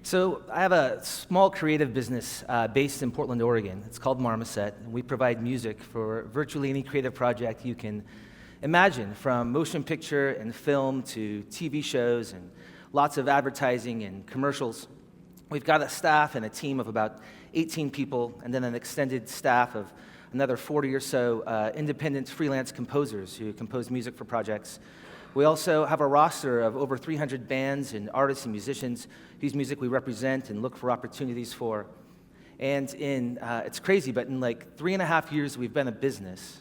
So I have a small creative business based in Portland, Oregon. It's called Marmoset, and we provide music for virtually any creative project you can imagine, from motion picture and film to TV shows and lots of advertising and commercials. We've got a staff and a team of about 18 people, and then an extended staff of another 40 or so independent freelance composers who compose music for projects. We also have a roster of over 300 bands and artists and musicians whose music we represent and look for opportunities for. And it's crazy, but in like 3.5 years we've been a business,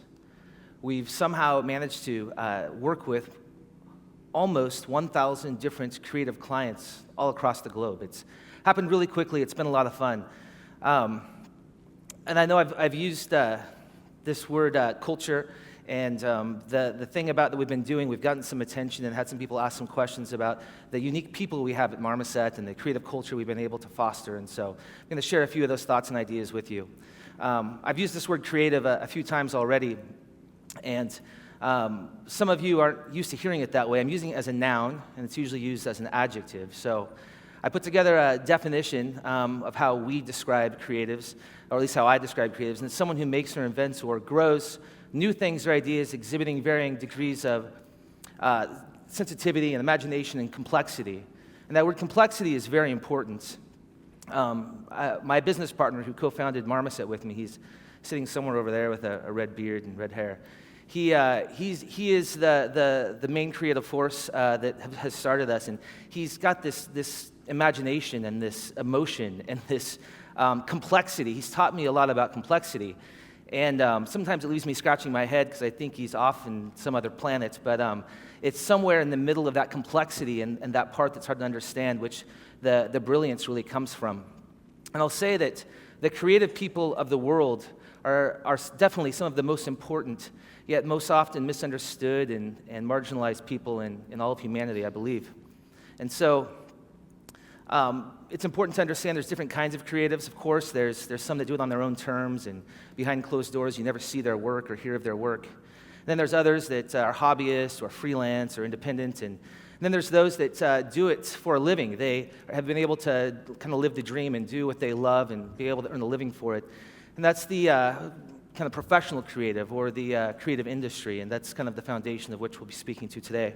we've somehow managed to work with almost 1,000 different creative clients all across the globe. It's happened really quickly. It's been a lot of fun. And I know I've used this word culture, and the thing about that we've been doing, we've gotten some attention and had some people ask some questions about the unique people we have at Marmoset and the creative culture we've been able to foster. And so I'm going to share a few of those thoughts and ideas with you. I've used this word creative a few times already, and some of you aren't used to hearing it that way. I'm using it as a noun, and it's usually used as an adjective. So I put together a definition of how we describe creatives, or at least how I describe creatives, and it's someone who makes or invents or grows new things or ideas exhibiting varying degrees of sensitivity and imagination and complexity. And that word complexity is very important. My business partner who co-founded Marmoset with me, he's sitting somewhere over there with a red beard and red hair. He is the main creative force that has started us, and he's got this imagination and this emotion and this complexity. He's taught me a lot about complexity, and sometimes it leaves me scratching my head because I think he's off in some other planet, but it's somewhere in the middle of that complexity and that part that's hard to understand, which the brilliance really comes from. And I'll say that the creative people of the world are definitely some of the most important, yet most often misunderstood and marginalized people in all of humanity, I believe. And so it's important to understand there's different kinds of creatives. Of course, there's some that do it on their own terms, and behind closed doors you never see their work or hear of their work. And then there's others that are hobbyists or freelance or independent, and then there's those that do it for a living. They have been able to kind of live the dream and do what they love and be able to earn a living for it. And that's the kind of professional creative, or the creative industry, and that's kind of the foundation of which we'll be speaking to today.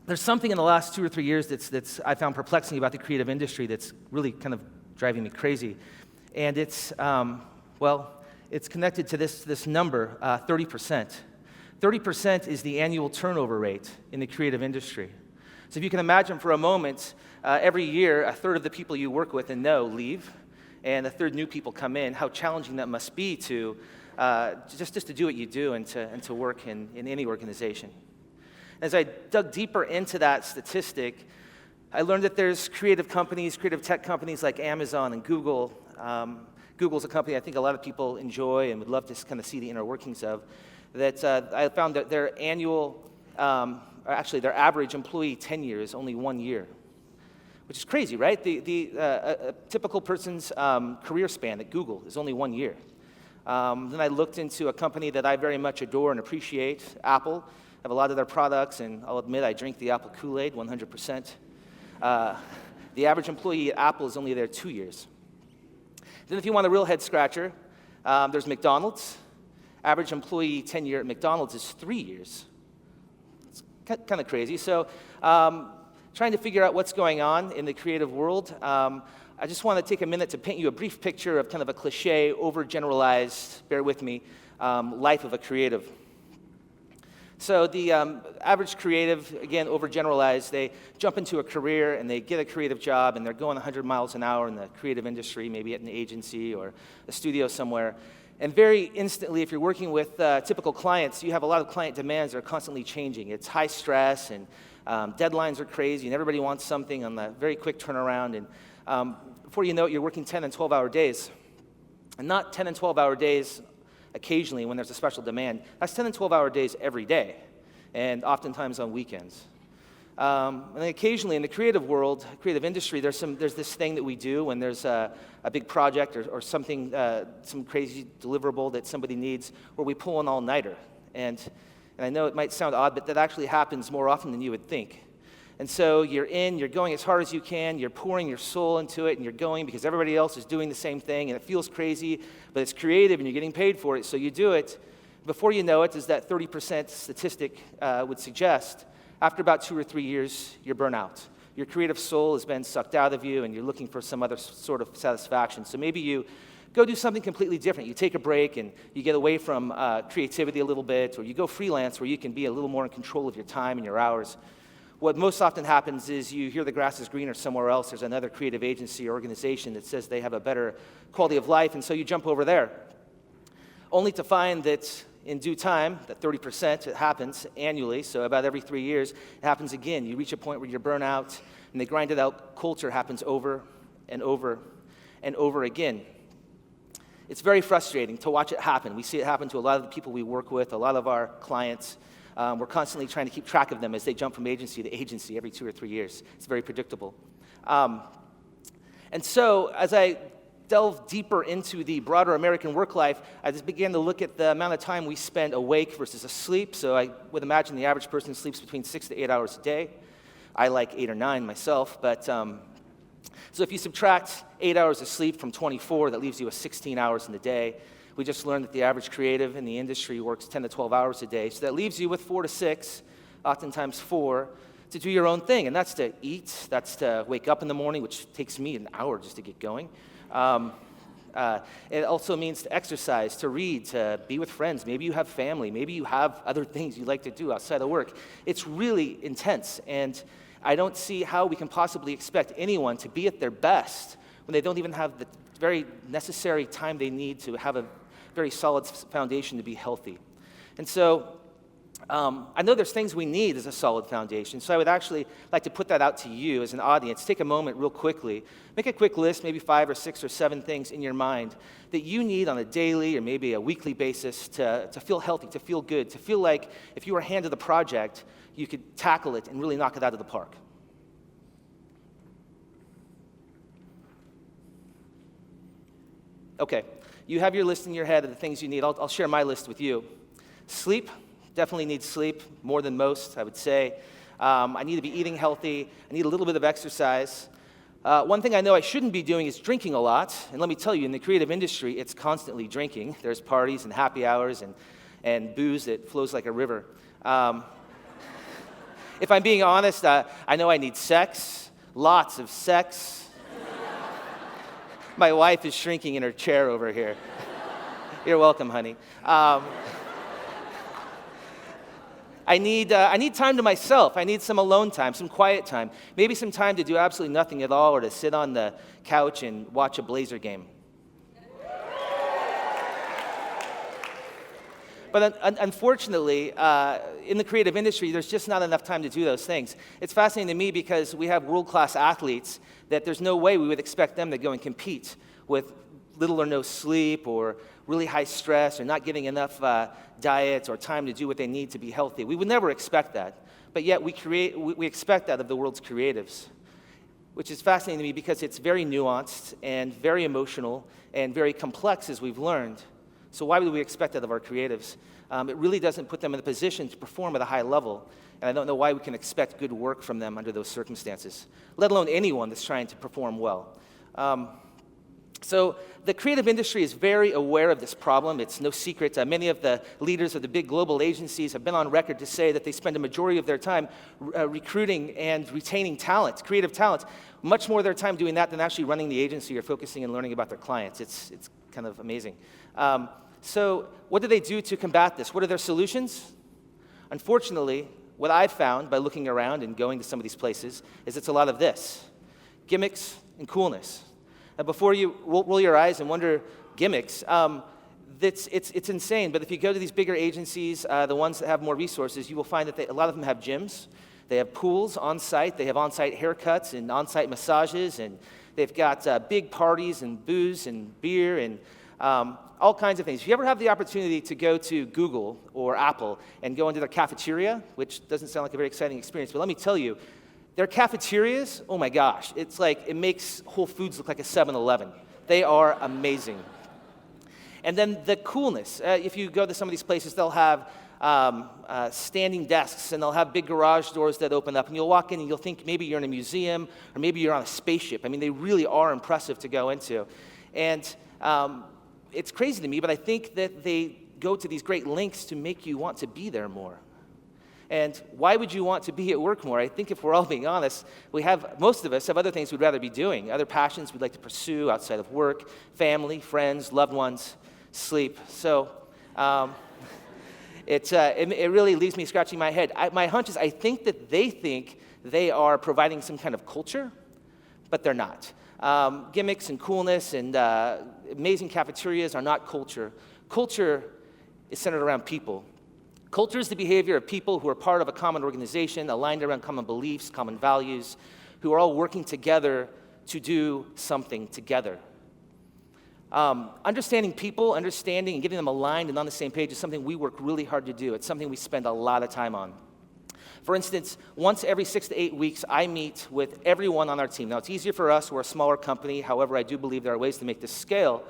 There's something in the last 2 or 3 years that's I found perplexing about the creative industry that's really kind of driving me crazy, and it's connected to this number, 30%. 30% is the annual turnover rate in the creative industry. So if you can imagine for a moment, every year a third of the people you work with and know leave, and a third new people come in, how challenging that must be to just to do what you do and to work in any organization. As I dug deeper into that statistic, I learned that there's creative companies, creative tech companies like Amazon and Google. Google's a company I think a lot of people enjoy and would love to kind of see the inner workings of. That I found that their their average employee tenure is only 1 year, which is crazy, right? A typical person's career span at Google is only 1 year. Then I looked into a company that I very much adore and appreciate, Apple. I have a lot of their products, and I'll admit I drink the Apple Kool-Aid 100%. The average employee at Apple is only there 2 years. Then if you want a real head-scratcher, there's McDonald's. Average employee tenure at McDonald's is 3 years. It's kind of crazy. So trying to figure out what's going on in the creative world, I just want to take a minute to paint you a brief picture of kind of a cliche, overgeneralized, bear with me, life of a creative. So the average creative, again, overgeneralized, they jump into a career and they get a creative job and they're going 100 miles an hour in the creative industry, maybe at an agency or a studio somewhere. And very instantly, if you're working with typical clients, you have a lot of client demands that are constantly changing. It's high stress and deadlines are crazy and everybody wants something on the very quick turnaround. And before you know it, you're working 10 and 12-hour days. And not 10 and 12-hour days occasionally when there's a special demand. That's 10 and 12-hour days every day, and oftentimes on weekends. And then occasionally in the creative world, creative industry, there's this thing that we do when there's a big project or something, some crazy deliverable that somebody needs, where we pull an all-nighter. And I know it might sound odd, but that actually happens more often than you would think. And so you're going as hard as you can, you're pouring your soul into it, and you're going because everybody else is doing the same thing, and it feels crazy, but it's creative, and you're getting paid for it, so you do it. Before you know it, as that 30% statistic would suggest, after about 2 or 3 years, you're burnt out. Your creative soul has been sucked out of you, and you're looking for some other sort of satisfaction. So maybe you go do something completely different. You take a break, and you get away from creativity a little bit, or you go freelance where you can be a little more in control of your time and your hours. What most often happens is you hear the grass is greener somewhere else. There's another creative agency or organization that says they have a better quality of life, and so you jump over there, only to find that in due time, that 30%, it happens annually, so about every 3 years, it happens again. You reach a point where you're burnt out, and the grinded out culture happens over and over and over again. It's very frustrating to watch it happen. We see it happen to a lot of the people we work with, a lot of our clients. We're constantly trying to keep track of them as they jump from agency to agency every 2 or 3 years. It's very predictable. And so as I delve deeper into the broader American work life, I just began to look at the amount of time we spend awake versus asleep. So I would imagine the average person sleeps between 6 to 8 hours a day. I like 8 or 9 myself, but so if you subtract 8 hours of sleep from 24, that leaves you with 16 hours in the day. We just learned that the average creative in the industry works 10 to 12 hours a day. So that leaves you with 4 to 6, oftentimes 4, to do your own thing. And that's to eat, that's to wake up in the morning, which takes me an hour just to get going. It also means to exercise, to read, to be with friends. Maybe you have family. Maybe you have other things you like to do outside of work. It's really intense. And I don't see how we can possibly expect anyone to be at their best when they don't even have the very necessary time they need to have a very solid foundation to be healthy. And so I know there's things we need as a solid foundation, so I would actually like to put that out to you as an audience. Take a moment real quickly. Make a quick list, maybe 5 or 6 or 7 things in your mind that you need on a daily or maybe a weekly basis to feel healthy, to feel good, to feel like if you were handed a project, you could tackle it and really knock it out of the park. Okay, you have your list in your head of the things you need. I'll share my list with you. Sleep, definitely need sleep, more than most, I would say. I need to be eating healthy. I need a little bit of exercise. One thing I know I shouldn't be doing is drinking a lot. And let me tell you, in the creative industry, it's constantly drinking. There's parties and happy hours and booze that flows like a river. If I'm being honest, I know I need sex, lots of sex. My wife is shrinking in her chair over here. You're welcome, honey. I need time to myself. I need some alone time, some quiet time. Maybe some time to do absolutely nothing at all or to sit on the couch and watch a Blazer game. But unfortunately, in the creative industry, there's just not enough time to do those things. It's fascinating to me because we have world-class athletes that there's no way we would expect them to go and compete with little or no sleep or really high stress or not getting enough diet or time to do what they need to be healthy. We would never expect that. But yet we expect that of the world's creatives, which is fascinating to me because it's very nuanced and very emotional and very complex, as we've learned. So why would we expect that of our creatives? It really doesn't put them in a position to perform at a high level, and I don't know why we can expect good work from them under those circumstances, let alone anyone that's trying to perform well. So the creative industry is very aware of this problem. It's no secret. Many of the leaders of the big global agencies have been on record to say that they spend a majority of their time recruiting and retaining talent, creative talent, much more of their time doing that than actually running the agency or focusing and learning about their clients. It's kind of amazing. So what do they do to combat this? What are their solutions? Unfortunately, what I've found by looking around and going to some of these places is it's a lot of this: gimmicks and coolness. Now, before you roll your eyes and wonder, gimmicks, it's insane. But if you go to these bigger agencies, the ones that have more resources, you will find that a lot of them have gyms. They have pools on site. They have on-site haircuts and on-site massages. And they've got big parties and booze and beer and all kinds of things. If you ever have the opportunity to go to Google or Apple and go into their cafeteria, which doesn't sound like a very exciting experience, but let me tell you, their cafeterias, oh my gosh, it's like it makes Whole Foods look like a 7-Eleven. They are amazing. And then the coolness. If you go to some of these places, they'll have standing desks, and they'll have big garage doors that open up, and you'll walk in and you'll think maybe you're in a museum or maybe you're on a spaceship. I mean, they really are impressive to go into. And it's crazy to me, but I think that they go to these great lengths to make you want to be there more. And why would you want to be at work more? I think if we're all being honest, most of us have other things we'd rather be doing, other passions we'd like to pursue outside of work, family, friends, loved ones, sleep. So it really leaves me scratching my head. My hunch is I think that they think they are providing some kind of culture, but they're not. Gimmicks and coolness and amazing cafeterias are not culture. Culture is centered around people. Culture is the behavior of people who are part of a common organization, aligned around common beliefs, common values, who are all working together to do something together. Understanding people, understanding and getting them aligned and on the same page is something we work really hard to do. It's something we spend a lot of time on. For instance, once every 6 to 8 weeks, I meet with everyone on our team. Now, it's easier for us. We're a smaller company. However, I do believe there are ways to make this scale.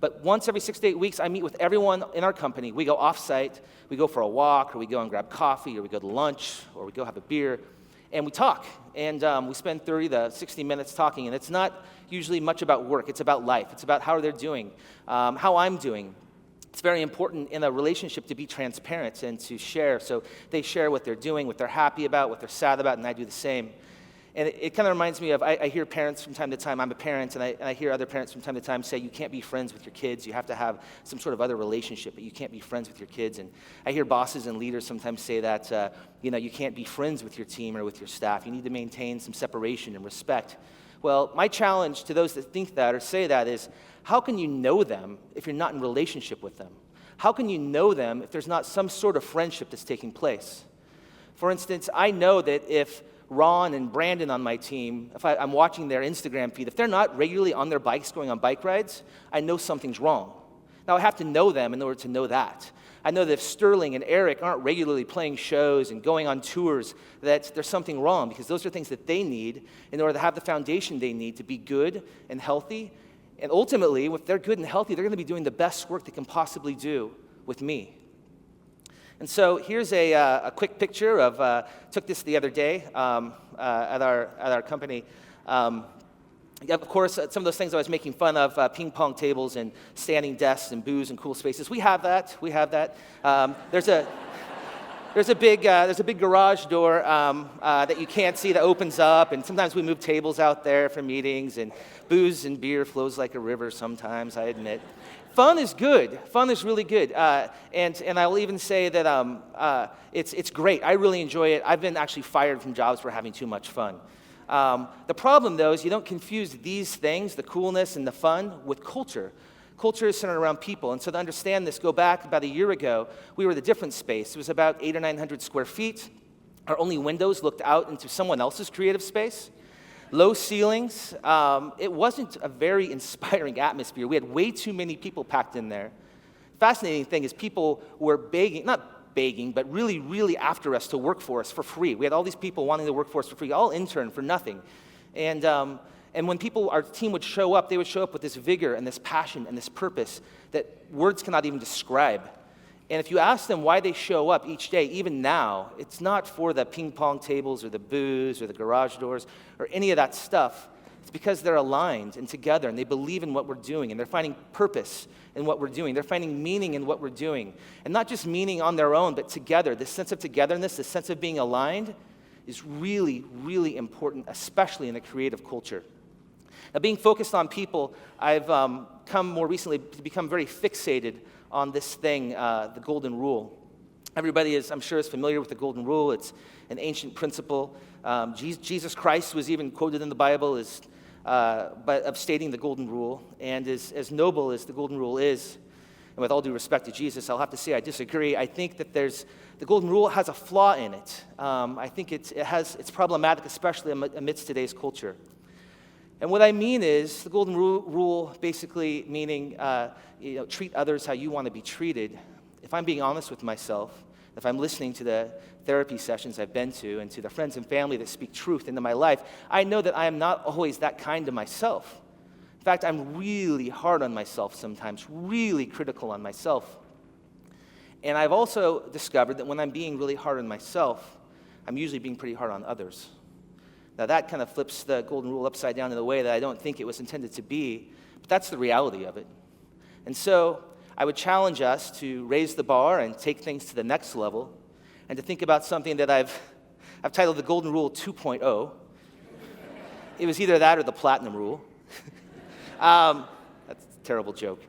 But once every 6 to 8 weeks, I meet with everyone in our company. We go off-site, we go for a walk, or we go and grab coffee, or we go to lunch, or we go have a beer, and we talk. And we spend 30 to 60 minutes talking, and it's not usually much about work. It's about life. It's about how they're doing, how I'm doing. It's very important in a relationship to be transparent and to share. So they share what they're doing, what they're happy about, what they're sad about, and I do the same. And it kind of reminds me of, I hear parents from time to time, I'm a parent, and I hear other parents from time to time say, you can't be friends with your kids, you have to have some sort of other relationship, but you can't be friends with your kids. And I hear bosses and leaders sometimes say that, you can't be friends with your team or with your staff, you need to maintain some separation and respect. Well, my challenge to those that think that or say that is, how can you know them if you're not in relationship with them? How can you know them if there's not some sort of friendship that's taking place? For instance, I know that if Ron and Brandon on my team, if I'm watching their Instagram feed, if they're not regularly on their bikes going on bike rides, I know something's wrong. Now, I have to know them in order to know that. I know that if Sterling and Eric aren't regularly playing shows and going on tours, that there's something wrong, because those are things that they need in order to have the foundation they need to be good and healthy. And ultimately, if they're good and healthy, they're going to be doing the best work they can possibly do with me. And so here's a quick picture of, took this the other day at our company. Of course, some of those things I was making fun of, ping pong tables and standing desks and booths and cool spaces. We have that. There's a big garage door that you can't see that opens up, and sometimes we move tables out there for meetings, and booze and beer flows like a river sometimes, I admit. Fun is good. Fun is really good. And I'll even say that it's great. I really enjoy it. I've been actually fired from jobs for having too much fun. The problem, though, is you don't confuse these things, the coolness and the fun, with culture. Culture is centered around people. And so to understand this, go back about a year ago, we were at a different space. It was about 800 or 900 square feet. Our only windows looked out into someone else's creative space. Low ceilings. It wasn't a very inspiring atmosphere. We had way too many people packed in there. Fascinating thing is people were not begging, but really, really after us to work for us for free. We had all these people wanting to work for us for free, all intern for nothing. And when our team would show up, they would show up with this vigor and this passion and this purpose that words cannot even describe. And if you ask them why they show up each day, even now, it's not for the ping pong tables or the booze or the garage doors or any of that stuff. It's because they're aligned and together, and they believe in what we're doing, and they're finding purpose in what we're doing. They're finding meaning in what we're doing. And not just meaning on their own, but together. This sense of togetherness, this sense of being aligned is really, really important, especially in a creative culture. Now, being focused on people, I've come more recently to become very fixated on this thing, the golden rule. Everybody is, I'm sure, is familiar with the golden rule. It's an ancient principle. Jesus Christ was even quoted in the Bible of stating the golden rule. And as noble as the golden rule is, and with all due respect to Jesus, I'll have to say I disagree. I think that the golden rule has a flaw in it. I think it's problematic, especially amidst today's culture. And what I mean is the golden rule basically meaning treat others how you want to be treated. If I'm being honest with myself, if I'm listening to the therapy sessions I've been to and to the friends and family that speak truth into my life, I know that I am not always that kind to myself. In fact, I'm really hard on myself sometimes, really critical on myself. And I've also discovered that when I'm being really hard on myself, I'm usually being pretty hard on others. Now that kind of flips the golden rule upside down in a way that I don't think it was intended to be, but that's the reality of it. And so I would challenge us to raise the bar and take things to the next level, and to think about something that I've titled the Golden Rule 2.0. It was either that or the Platinum Rule. That's a terrible joke.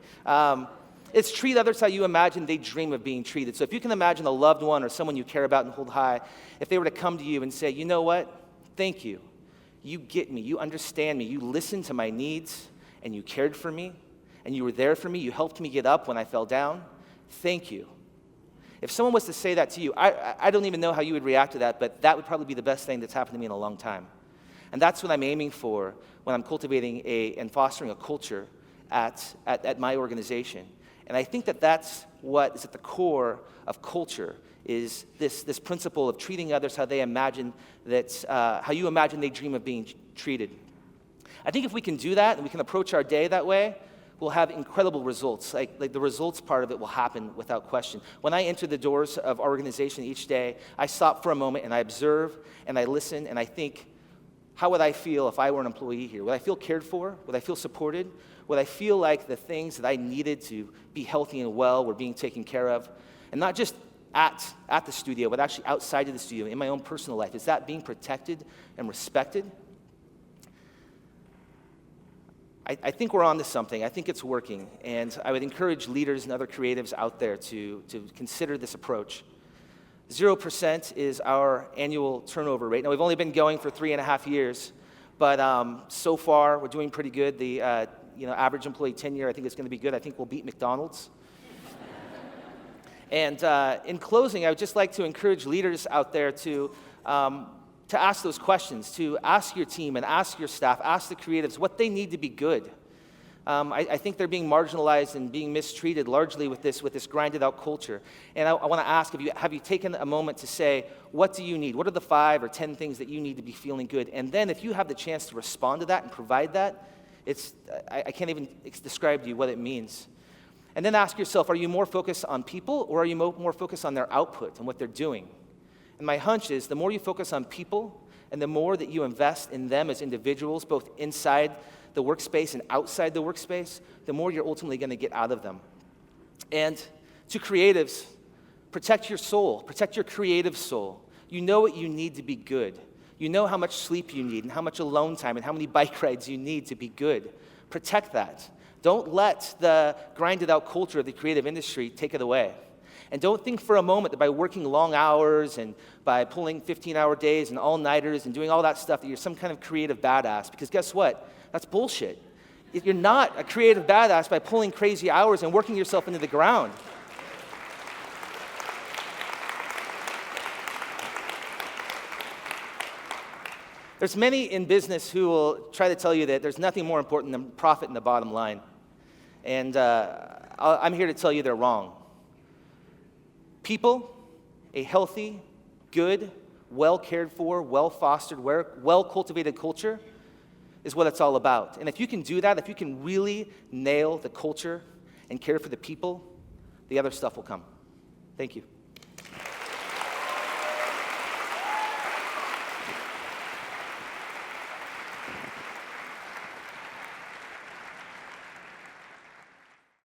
It's treat others how you imagine they dream of being treated. So if you can imagine a loved one or someone you care about and hold high, if they were to come to you and say, you know what, thank you. You get me, you understand me, you listened to my needs, and you cared for me, and you were there for me, you helped me get up when I fell down, thank you. If someone was to say that to you, I don't even know how you would react to that, but that would probably be the best thing that's happened to me in a long time. And that's what I'm aiming for when I'm cultivating and fostering a culture at my organization. And I think that that's what is at the core of culture, is this principle of treating others how they imagine how you imagine they dream of being treated. I think if we can do that and we can approach our day that way, we'll have incredible results. Like the results part of it will happen without question. When I enter the doors of our organization each day, I stop for a moment and I observe and I listen and I think, how would I feel if I were an employee here? Would I feel cared for? Would I feel supported? Would I feel like the things that I needed to be healthy and well were being taken care of? And not just at the studio, but actually outside of the studio, in my own personal life. Is that being protected and respected? I think we're on to something. I think it's working. And I would encourage leaders and other creatives out there to consider this approach. 0% is our annual turnover rate. Now, we've only been going for 3.5 years, but so far we're doing pretty good. The average employee tenure, I think, is going to be good. I think we'll beat McDonald's. And in closing, I would just like to encourage leaders out there to ask those questions, to ask your team and ask your staff, ask the creatives what they need to be good. I think they're being marginalized and being mistreated largely with this grinded out culture. And I want to ask, have you taken a moment to say, what do you need? What are the 5 or 10 things that you need to be feeling good? And then if you have the chance to respond to that and provide that, I can't even describe to you what it means. And then ask yourself, are you more focused on people or are you more focused on their output and what they're doing? And my hunch is the more you focus on people and the more that you invest in them as individuals, both inside the workspace and outside the workspace, the more you're ultimately going to get out of them. And to creatives, protect your soul, protect your creative soul. You know what you need to be good. You know how much sleep you need and how much alone time and how many bike rides you need to be good. Protect that. Don't let the grinded out culture of the creative industry take it away. And don't think for a moment that by working long hours and by pulling 15-hour days and all-nighters and doing all that stuff that you're some kind of creative badass. Because guess what? That's bullshit. You're not a creative badass by pulling crazy hours and working yourself into the ground. There's many in business who will try to tell you that there's nothing more important than profit and the bottom line. And I'm here to tell you they're wrong. People, a healthy, good, well cared for, well fostered, well cultivated culture is what it's all about. And if you can do that, if you can really nail the culture and care for the people, the other stuff will come. Thank you.